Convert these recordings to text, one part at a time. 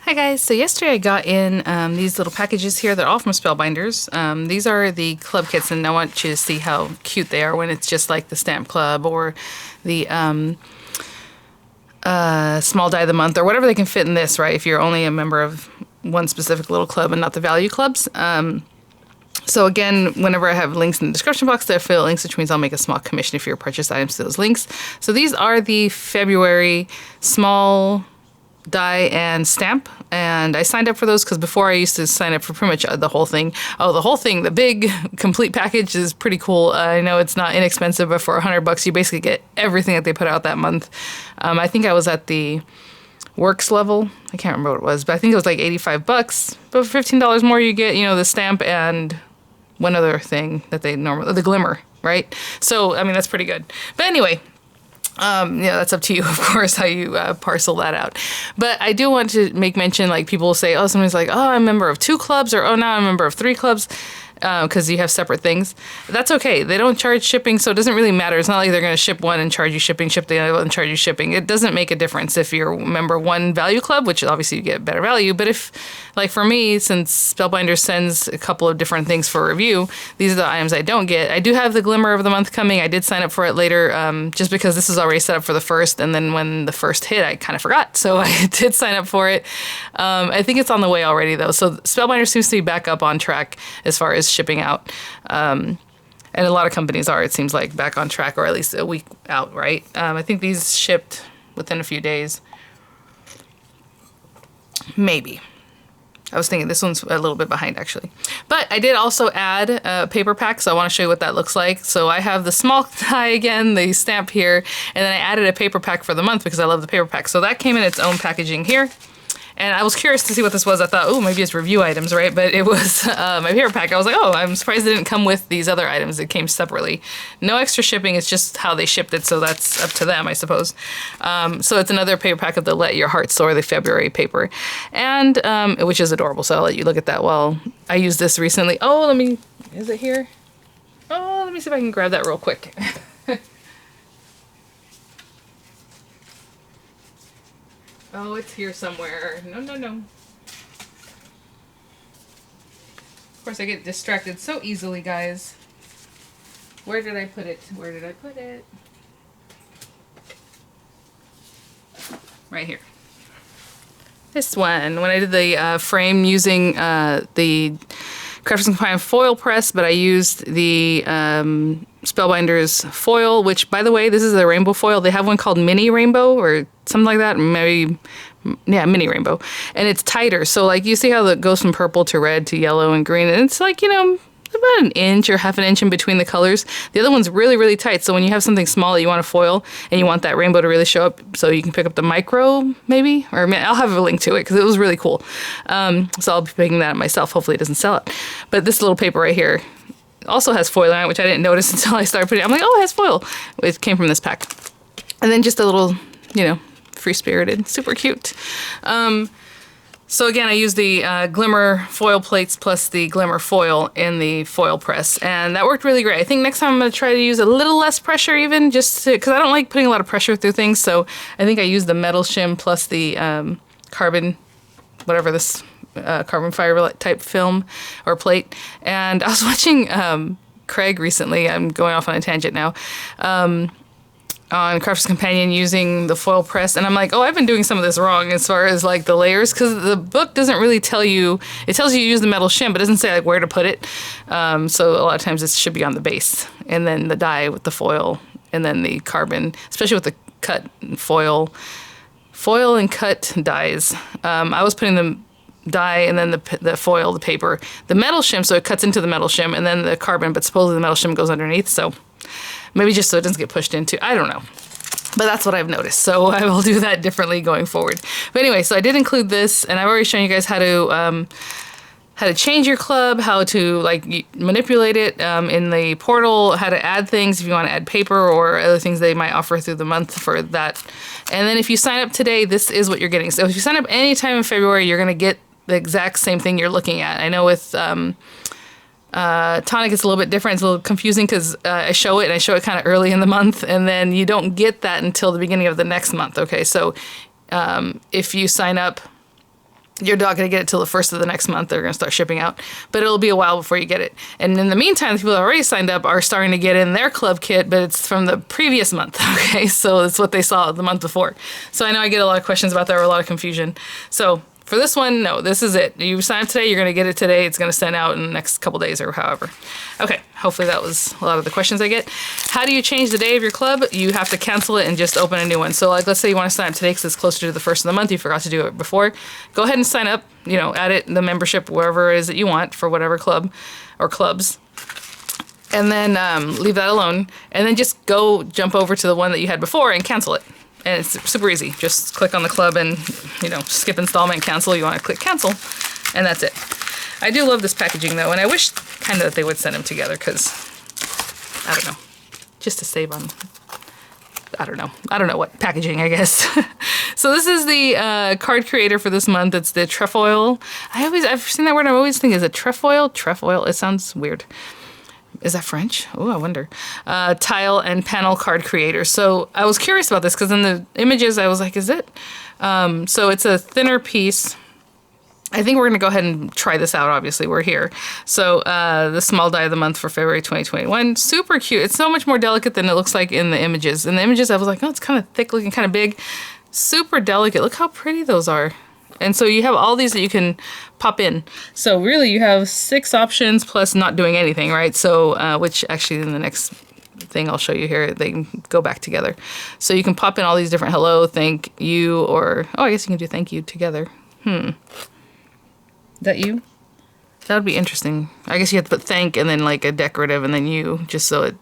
Hi guys, so yesterday I got in these little packages here. They're all from Spellbinders. These are the club kits, and I want you to see how cute they are when it's just like the stamp club or the small die of the month or whatever they can fit in this, right? If you're only a member of one specific little club and not the value clubs. So again, whenever I have links in the description box, they're affiliate links, which means I'll make a small commission if you purchase items to those links. So these are the February small die and stamp, and I signed up for those because before I used to sign up for pretty much the whole thing. Oh, the whole thing, the big complete package is pretty cool. I know it's not inexpensive, but for $100 you basically get everything that they put out that month. I think I was at the works level. I can't remember what it was, but I think it was like $85. But for $15 more you get, you know, the stamp and one other thing that they normally, the glimmer, right? So, I mean, that's pretty good. But anyway, yeah, that's up to you, of course, how you parcel that out. But I do want to make mention, like, people will say, oh, somebody's like, oh, I'm a member of 2 clubs, or oh, now I'm a member of 3 clubs, because you have separate things. That's okay. They don't charge shipping, so it doesn't really matter. It's not like they're going to ship one and charge you shipping, ship the other one and charge you shipping. It doesn't make a difference if you're a member of one value club, which obviously you get better value. But if, like for me, since Spellbinders sends a couple of different things for review, these are the items I don't get. I do have the Glimmer of the Month coming. I did sign up for it later, just because this is already set up for the first, and then when the first hit, I kind of forgot. So I did sign up for it. I think it's on the way already, though. So Spellbinders seems to be back up on track as far as shipping out. And a lot of companies are, it seems like, back on track, or at least a week out, right? I think these shipped within a few days. Maybe. I was thinking this one's a little bit behind, actually. But I did also add a paper pack, so I want to show you what that looks like. So I have the small die again, the stamp here, and then I added a paper pack for the month because I love the paper pack. So that came in its own packaging here. And I was curious to see what this was. I thought, oh, maybe it's review items, right? But it was my paper pack. I was like, oh, I'm surprised it didn't come with these other items. It came separately. No extra shipping. It's just how they shipped it, so that's up to them, I suppose. So it's another paper pack of the Let Your Heart Soar, the February paper, and which is adorable. So I'll let you look at that while I used this recently. Oh, is it here? Oh, let me see if I can grab that real quick. Oh, it's here somewhere. No. Of course, I get distracted so easily, guys. Where did I put it? Right here. This one. When I did the frame using the Crafters Companion foil press, but I used the Spellbinders foil, which, by the way, this is the rainbow foil. They have one called Mini Rainbow or something like that. Maybe, yeah, Mini Rainbow. And it's tighter. So, like, you see how it goes from purple to red to yellow and green. And it's like, you know, about an inch or half an inch in between the colors. The other one's really, really tight. So when you have something small that you want to foil and you want that rainbow to really show up, so you can pick up the micro, maybe? Or I'll have a link to it because it was really cool. So I'll be picking that up myself. Hopefully it doesn't sell it. But this little paper right here also has foil on it, which I didn't notice until I started putting it. I'm like, oh, it has foil. It came from this pack. And then just a little, you know, free-spirited. Super cute. So again, I used the Glimmer foil plates plus the Glimmer foil in the foil press, and that worked really great. I think next time I'm going to try to use a little less pressure even, just because I don't like putting a lot of pressure through things, so I think I used the metal shim plus the carbon, whatever this, carbon fiber type film or plate. And I was watching Craig recently, I'm going off on a tangent now, on Crafters Companion using the foil press, and I'm like, oh, I've been doing some of this wrong as far as like the layers, because the book doesn't really tell you, it tells you to use the metal shim, but it doesn't say like where to put it. So a lot of times it should be on the base, and then the die with the foil, and then the carbon, especially with the cut foil and cut dies. I was putting the die and then the foil, the paper, the metal shim, so it cuts into the metal shim, and then the carbon, but supposedly the metal shim goes underneath, so maybe just so it doesn't get pushed into, I don't know. But that's what I've noticed, so I will do that differently going forward. But anyway, so I did include this, and I've already shown you guys how to change your club, how to like manipulate it in the portal, how to add things if you want to add paper or other things they might offer through the month for that. And then if you sign up today, this is what you're getting. So if you sign up anytime in February, you're going to get the exact same thing you're looking at. I know with Tonic it's a little bit different. It's a little confusing because I show it kind of early in the month, and then you don't get that until the beginning of the next month. Okay, so if you sign up you're not going to get it till the first of the next month. They're going to start shipping out, but it'll be a while before you get it. And in the meantime, the people that already signed up are starting to get in their club kit, but it's from the previous month. Okay, so it's what they saw the month before. So I know I get a lot of questions about that, or a lot of confusion. So for this one, no, this is it. You sign up today, you're going to get it today. It's going to send out in the next couple days or however. Okay, hopefully that was a lot of the questions I get. How do you change the day of your club? You have to cancel it and just open a new one. So like, let's say you want to sign up today because it's closer to the first of the month. You forgot to do it before. Go ahead and sign up, you know, add it the membership wherever it is that you want for whatever club or clubs. And then leave that alone. And then just go jump over to the one that you had before and cancel it. And it's super easy. Just click on the club and, you know, skip installment, cancel. You want to click cancel, and that's it. I do love this packaging though, and I wish kind of that they would send them together because, I don't know, just to save on, I don't know what packaging, I guess. So this is the card creator for this month. It's the Trefoil. I've seen that word. I always think, is it Trefoil? Trefoil. It sounds weird. Is that French? Oh, I wonder. Tile and panel card creator. So I was curious about this because in the images I was like, is it? So it's a thinner piece. I think we're going to go ahead and try this out. Obviously, we're here. So the small die of the month for February 2021. Super cute. It's so much more delicate than it looks like in the images. In the images, I was like, oh, it's kind of thick looking, kind of big. Super delicate. Look how pretty those are. And so you have all these that you can pop in. So really you have 6 options plus not doing anything, right? So, which actually in the next thing I'll show you here, they can go back together. So you can pop in all these different hello, thank you, or, oh, I guess you can do thank you together. Is that you? That would be interesting. I guess you have to put thank and then like a decorative and then you, just so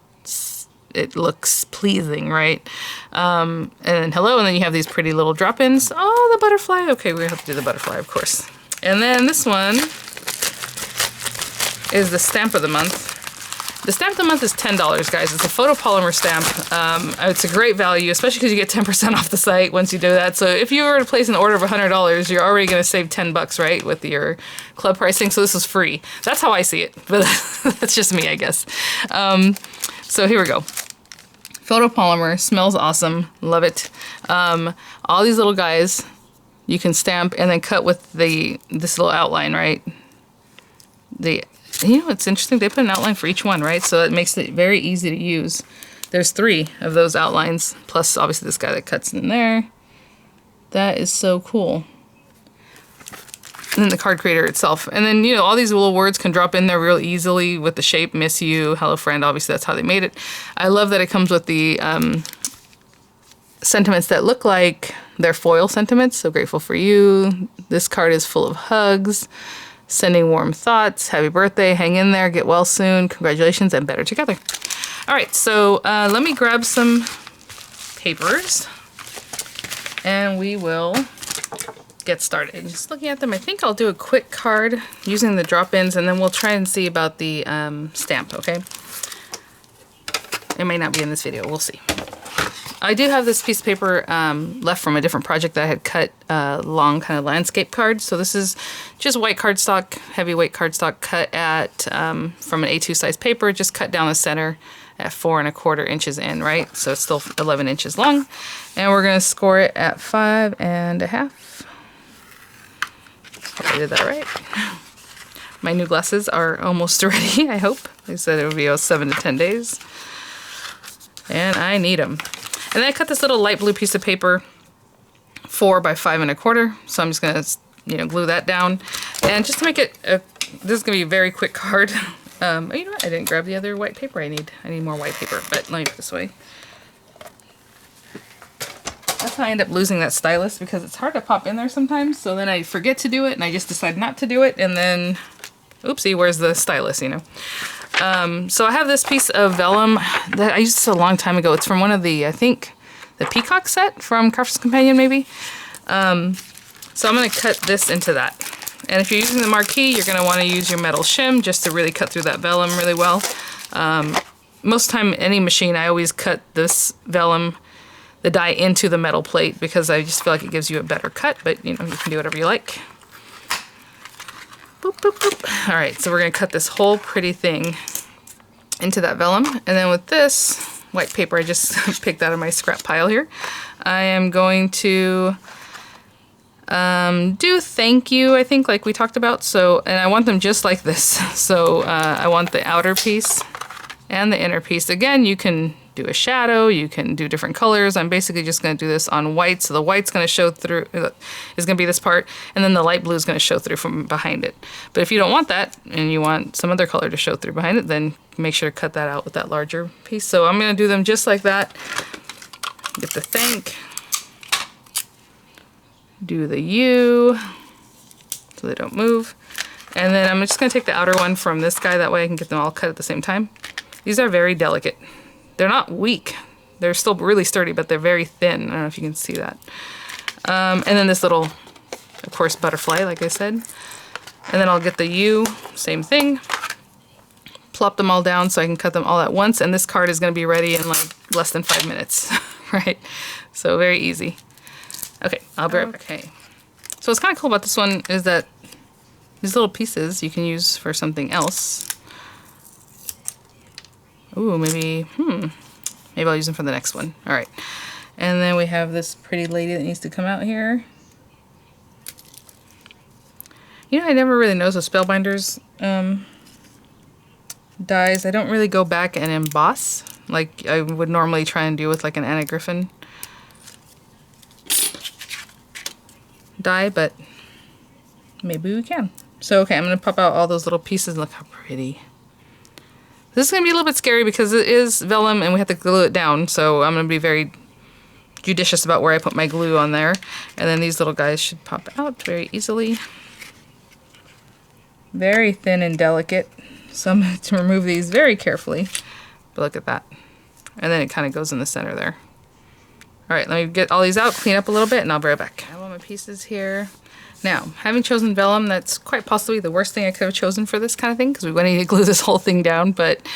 it looks pleasing, right? And then hello, and then you have these pretty little drop-ins. Oh, the butterfly. Okay, we have to do the butterfly, of course. And then this one is the stamp of the month. The stamp of the month is $10, guys. It's a photopolymer stamp. It's a great value, especially because you get 10% off the site once you do that. So if you were to place an order of $100, you're already going to save 10 bucks, right, with your club pricing. So this is free. That's how I see it, but that's just me, I guess. So here we go. Photopolymer, smells awesome, love it. All these little guys you can stamp and then cut with this little outline, right? You know, it's interesting, they put an outline for each one, right? So it makes it very easy to use. There's 3 of those outlines, plus obviously this guy that cuts in there. That is so cool. And then the card creator itself. And then, you know, all these little words can drop in there real easily with the shape, miss you, hello friend, obviously that's how they made it. I love that it comes with the sentiments that look like they're foil sentiments. So grateful for you. This card is full of hugs, sending warm thoughts, happy birthday, hang in there, get well soon, congratulations, and better together. All right, so let me grab some papers and we will get started. Just looking at them, I think I'll do a quick card using the drop-ins and then we'll try and see about the stamp, okay? It may not be in this video, we'll see. I do have this piece of paper left from a different project that I had cut long kind of landscape cards. So this is just white cardstock, heavyweight cardstock cut at from an A2 size paper, just cut down the center at 4 1/4 inches in, right? So it's still 11 inches long. And we're gonna score it at 5 1/2. Hope I did that right. My new glasses are almost ready, I hope. They said it would be 7 to 10 days. And I need them. And then I cut this little light blue piece of paper 4 by 5 1/4. So I'm just gonna, you know, glue that down. And just to make it, this is gonna be a very quick card. You know what? I didn't grab the other white paper I need. I need more white paper, but let me put it this way. That's how I end up losing that stylus because it's hard to pop in there sometimes. So then I forget to do it and I just decide not to do it. And then, oopsie, where's the stylus, you know? So I have this piece of vellum that I used a long time ago. It's from one of the, I think, the Peacock set from Crafter's Companion, maybe. So I'm going to cut this into that. And if you're using the marquee, you're going to want to use your metal shim just to really cut through that vellum really well. Most time, any machine, I always cut this vellum, the die, into the metal plate because I just feel like it gives you a better cut, but you know, you can do whatever you like. Boop, boop, boop. All right, so we're gonna cut this whole pretty thing into that vellum. And then with this white paper I just picked out of my scrap pile here, I am going to Do thank you, I think, like we talked about. So, and I want them just like this. So I want the outer piece and the inner piece. Again, you can do a shadow, you can do different colors. I'm basically just going to do this on white. So the white's going to show through, is going to be this part, and then the light blue is going to show through from behind it. But if you don't want that, and you want some other color to show through behind it, then make sure to cut that out with that larger piece. So I'm going to do them just like that. Get the thank. Do the U, so they don't move. And then I'm just going to take the outer one from this guy, that way I can get them all cut at the same time. These are very delicate. They're not weak. They're still really sturdy, but they're very thin. I don't know if you can see that. And then this little, of course, butterfly, like I said. And then I'll get the U, same thing. Plop them all down so I can cut them all at once. And this card is going to be ready in like less than 5 minutes, right? So very easy. Okay, I'll be right back. Okay. So what's kind of cool about this one is that these little pieces you can use for something else. Ooh, maybe I'll use them for the next one. All right. And then we have this pretty lady that needs to come out here. You know, I never really noticed with Spellbinders dies. I don't really go back and emboss like I would normally try and do with like an Anna Griffin die, but maybe we can. So, okay, I'm going to pop out all those little pieces. Look how pretty. This is going to be a little bit scary because it is vellum and we have to glue it down, so I'm going to be very judicious about where I put my glue on there. And then these little guys should pop out very easily. Very thin and delicate, so I'm going to remove these very carefully. But look at that. And then it kind of goes in the center there. All right, let me get all these out, clean up a little bit, and I'll be right back. I have all my pieces here. Now, having chosen vellum, that's quite possibly the worst thing I could have chosen for this kind of thing, because we need to glue this whole thing down, but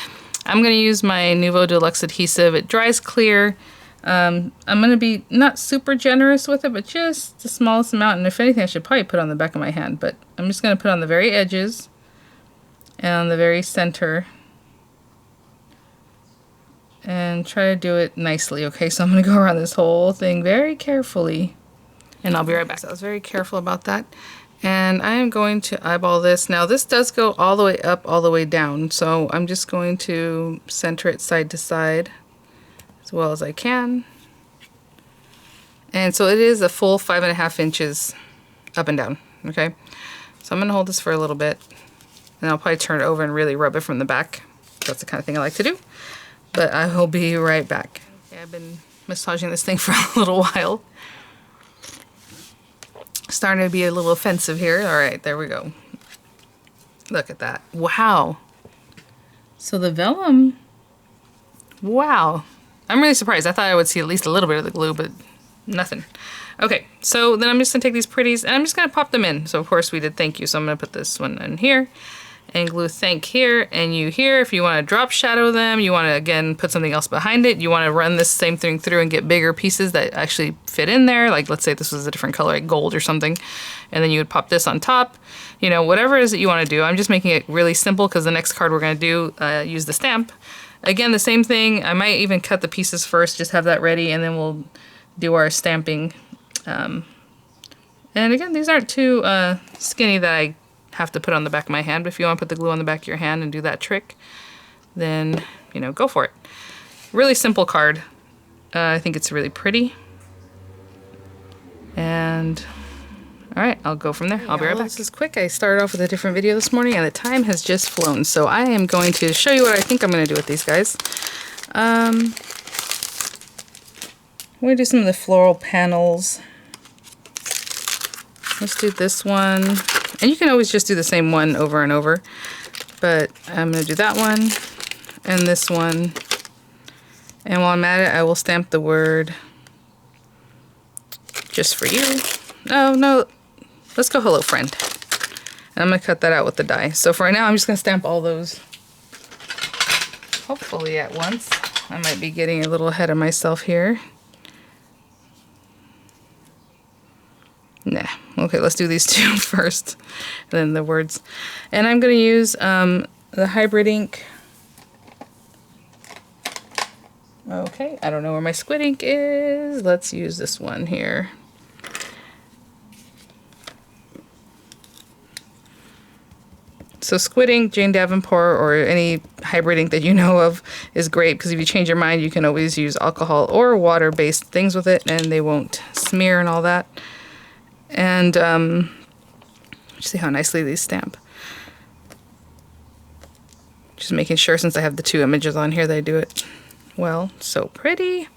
I'm going to use my Nuvo Deluxe adhesive. It dries clear. I'm going to be not super generous with it, but just the smallest amount, and if anything, I should probably put on the back of my hand, but I'm just going to put on the very edges and on the very center and try to do it nicely, okay? So I'm going to go around this whole thing very carefully. And I'll be right back. So I was very careful about that. And I am going to eyeball this. Now this does go all the way up, all the way down. So I'm just going to center it side to side as well as I can. And so it is a full 5.5 inches up and down, okay? So I'm going to hold this for a little bit. And I'll probably turn it over and really rub it from the back. That's the kind of thing I like to do. But I will be right back. Okay, I've been massaging this thing for a little while. Starting to be a little offensive here. All right, there we go. Look at that. Wow. So the vellum, wow. I'm really surprised. I thought I would see at least a little bit of the glue, but nothing. Okay, so then I'm just gonna take these pretties and I'm just gonna pop them in. So of course we did thank you. So I'm gonna put this one in here and glue thank here and you here. If you wanna drop shadow them, you wanna again put something else behind it, you wanna run this same thing through and get bigger pieces that actually fit in there. Like let's say this was a different color, like gold or something. And then you would pop this on top. You know, whatever it is that you wanna do. I'm just making it really simple because the next card we're gonna do, use the stamp. Again, the same thing. I might even cut the pieces first, just have that ready, and then we'll do our stamping. And again, these aren't too skinny that I have to put on the back of my hand, but if you want to put the glue on the back of your hand and do that trick, then, you know, go for it. Really simple card. I think it's really pretty. And, all right, I'll go from there. I'll be right back. This is quick. I started off with a different video this morning, and the time has just flown, so I am going to show you what I think I'm going to do with these guys. I'm going to do some of the floral panels. Let's do this one. And you can always just do the same one over and over. But I'm going to do that one and this one. And while I'm at it, I will stamp the word just for you. No. Let's go hello friend. And I'm going to cut that out with the die. So for right now, I'm just going to stamp all those hopefully at once. I might be getting a little ahead of myself here. Nah. Okay, let's do these two first, and then the words. And I'm going to use the hybrid ink. Okay, I don't know where my squid ink is. Let's use this one here. So squid ink, Jane Davenport, or any hybrid ink that you know of is great, because if you change your mind, you can always use alcohol or water-based things with it, and they won't smear and all that. And see how nicely these stamp. Just making sure, since I have the two images on here, that I do it well. So pretty.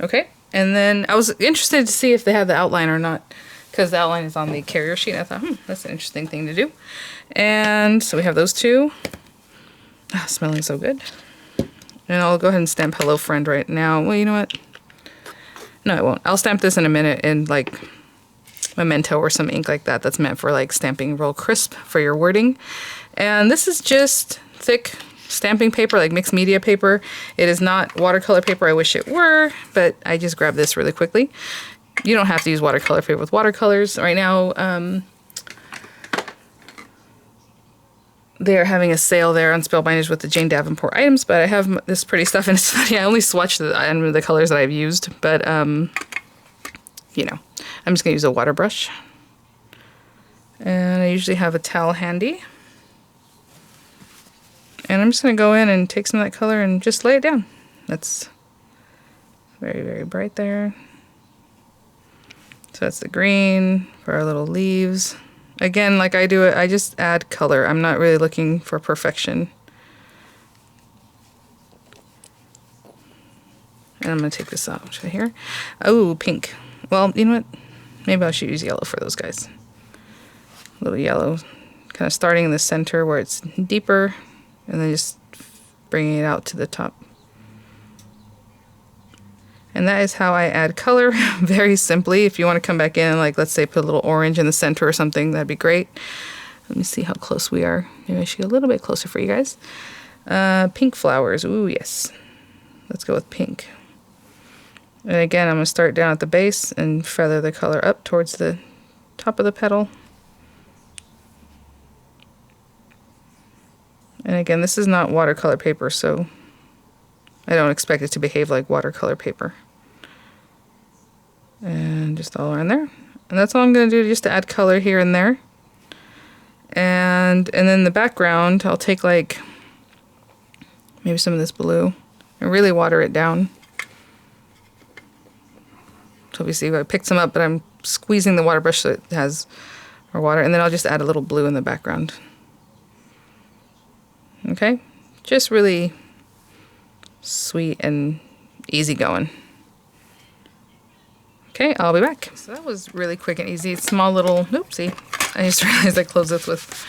Okay, and then I was interested to see if they had the outline or not, because the outline is on the carrier sheet. I thought, that's an interesting thing to do. And so we have those two. Smelling so good. And I'll go ahead and stamp Hello Friend right now. Well, you know what? No, I won't. I'll stamp this in a minute in like Memento or some ink like that that's meant for like stamping real crisp for your wording. And this is just thick stamping paper, like mixed media paper. It is not watercolor paper. I wish it were, but I just grabbed this really quickly. You don't have to use watercolor paper with watercolors. Right now, they're having a sale there on Spellbinders with the Jane Davenport items, but I have this pretty stuff, and it's funny, I only swatched the colors that I've used, but, you know, I'm just going to use a water brush. And I usually have a towel handy. And I'm just going to go in and take some of that color and just lay it down. That's very, very bright there. So that's the green for our little leaves. Again, like I do it, I just add color. I'm not really looking for perfection. And I'm going to take this out right here. Oh, pink. Well, you know what? Maybe I should use yellow for those guys. A little yellow. Kind of starting in the center where it's deeper, and then just bringing it out to the top. And that is how I add color, very simply. If you want to come back in and, like, let's say put a little orange in the center or something, that'd be great. Let me see how close we are. Maybe I should get a little bit closer for you guys. Pink flowers. Ooh, yes. Let's go with pink. And again, I'm going to start down at the base and feather the color up towards the top of the petal. And again, this is not watercolor paper, so I don't expect it to behave like watercolor paper. And just all around there. And that's all I'm going to do, just to add color here and there. And then the background, I'll take like maybe some of this blue and really water it down. So obviously I picked some up, but I'm squeezing the water brush so it has more water. And then I'll just add a little blue in the background. Okay? Just really sweet and easy going. Okay, I'll be back. So that was really quick and easy. Small little, oopsie. I just realized I closed this with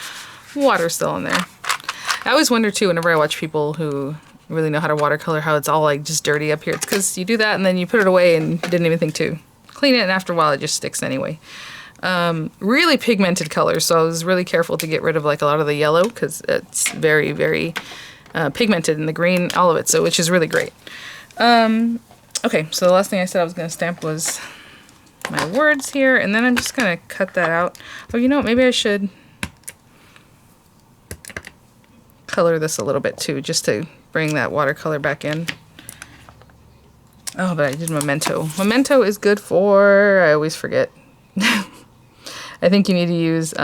water still in there. I always wonder too, whenever I watch people who really know how to watercolor, how it's all like just dirty up here. It's because you do that and then you put it away and you didn't even think to clean it, and after a while it just sticks anyway. Really pigmented colors, so I was really careful to get rid of like a lot of the yellow, because it's very, very pigmented, in the green, all of it, so which is really great. Okay, so the last thing I said I was going to stamp was my words here, and then I'm just going to cut that out. Oh, you know what, maybe I should color this a little bit too, just to bring that watercolor back in. Oh, but I did Memento. Memento is good for, I always forget. I think you need to use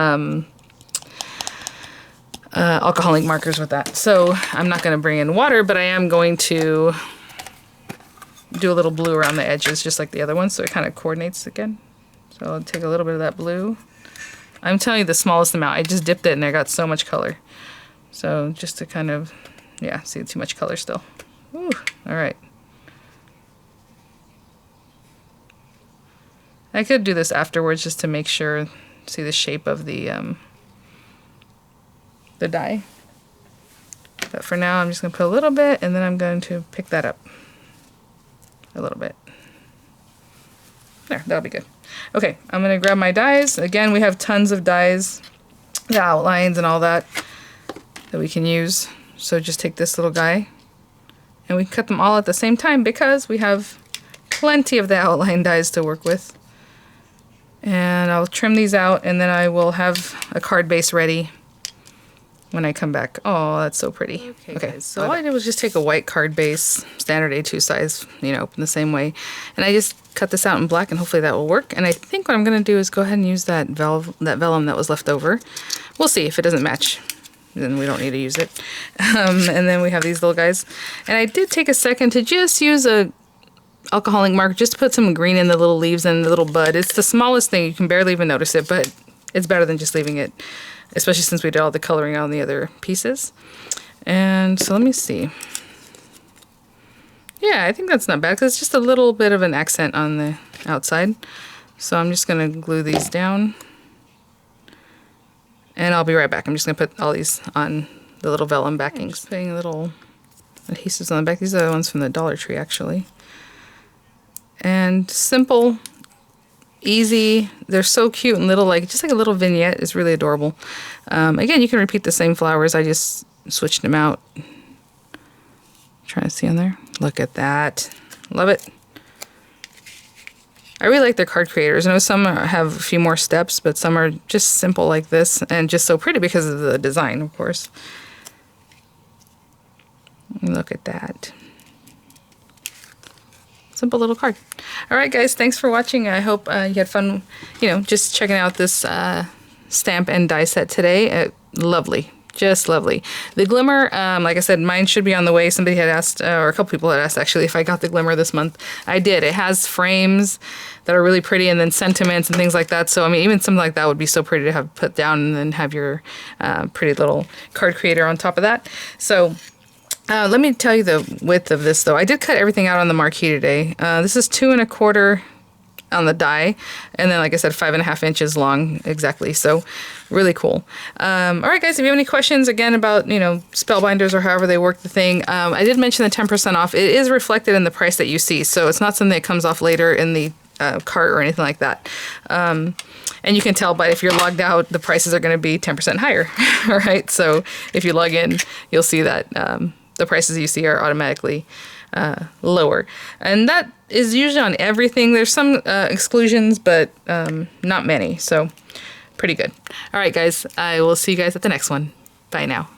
alcohol ink markers with that. So I'm not going to bring in water, but I am going to do a little blue around the edges, just like the other one, so it kind of coordinates again. So I'll take a little bit of that blue. I'm telling you the smallest amount. I just dipped it and I got so much color. So just to kind of, yeah, see too much color still. Ooh, all right. I could do this afterwards just to make sure, see the shape of the die. But for now, I'm just going to put a little bit, and then I'm going to pick that up a little bit. There, that'll be good. Okay, I'm going to grab my dies. Again, we have tons of dies, the outlines and all that we can use. So just take this little guy, and we cut them all at the same time because we have plenty of the outline dies to work with. And I'll trim these out, and then I will have a card base ready when I come back. Oh, that's so pretty. Okay, so all I did was just take a white card base, standard A2 size, you know, in the same way. And I just cut this out in black, and hopefully that will work. And I think what I'm going to do is go ahead and use that vellum that was left over. We'll see if it doesn't match. then we don't need to use it. And then we have these little guys. And I did take a second to just use a alcohol ink marker just to put some green in the little leaves and the little bud. It's the smallest thing. You can barely even notice it, but it's better than just leaving it, especially since we did all the coloring on the other pieces. And so let me see. Yeah, I think that's not bad because it's just a little bit of an accent on the outside. So I'm just going to glue these down. And I'll be right back. I'm just going to put all these on the little vellum backings. Putting little adhesives on the back. These are the ones from the Dollar Tree, actually. And simple, easy. They're so cute and little, like just like a little vignette. It's really adorable. Again, you can repeat the same flowers. I just switched them out. Trying to see on there. Look at that. Love it. I really like their card creators. I know some have a few more steps, but some are just simple like this and just so pretty because of the design, of course. Look at that. Simple little card. All right, guys, thanks for watching. I hope you had fun, just checking out this stamp and die set today. Lovely. Just lovely. The glimmer, like I said, mine should be on the way. Somebody had asked, or a couple people had asked actually, if I got the glimmer this month. I did. It has frames that are really pretty and then sentiments and things like that. So, I mean, even something like that would be so pretty to have put down and then have your pretty little card creator on top of that. So, let me tell you the width of this, though. I did cut everything out on the marquee today. This is 2 1/4 on the die, and then, like I said, 5.5 inches long exactly. So really cool. All right, guys, if you have any questions again about Spellbinders or however they work the thing, I did mention the 10% off. It is reflected in the price that you see, so it's not something that comes off later in the cart or anything like that. And you can tell, but if you're logged out, the prices are going to be 10% higher. All right, so if you log in, you'll see that the prices you see are automatically lower, and that is usually on everything. There's some exclusions, but not many, so pretty good. All right, guys, I will see you guys at the next one. Bye now.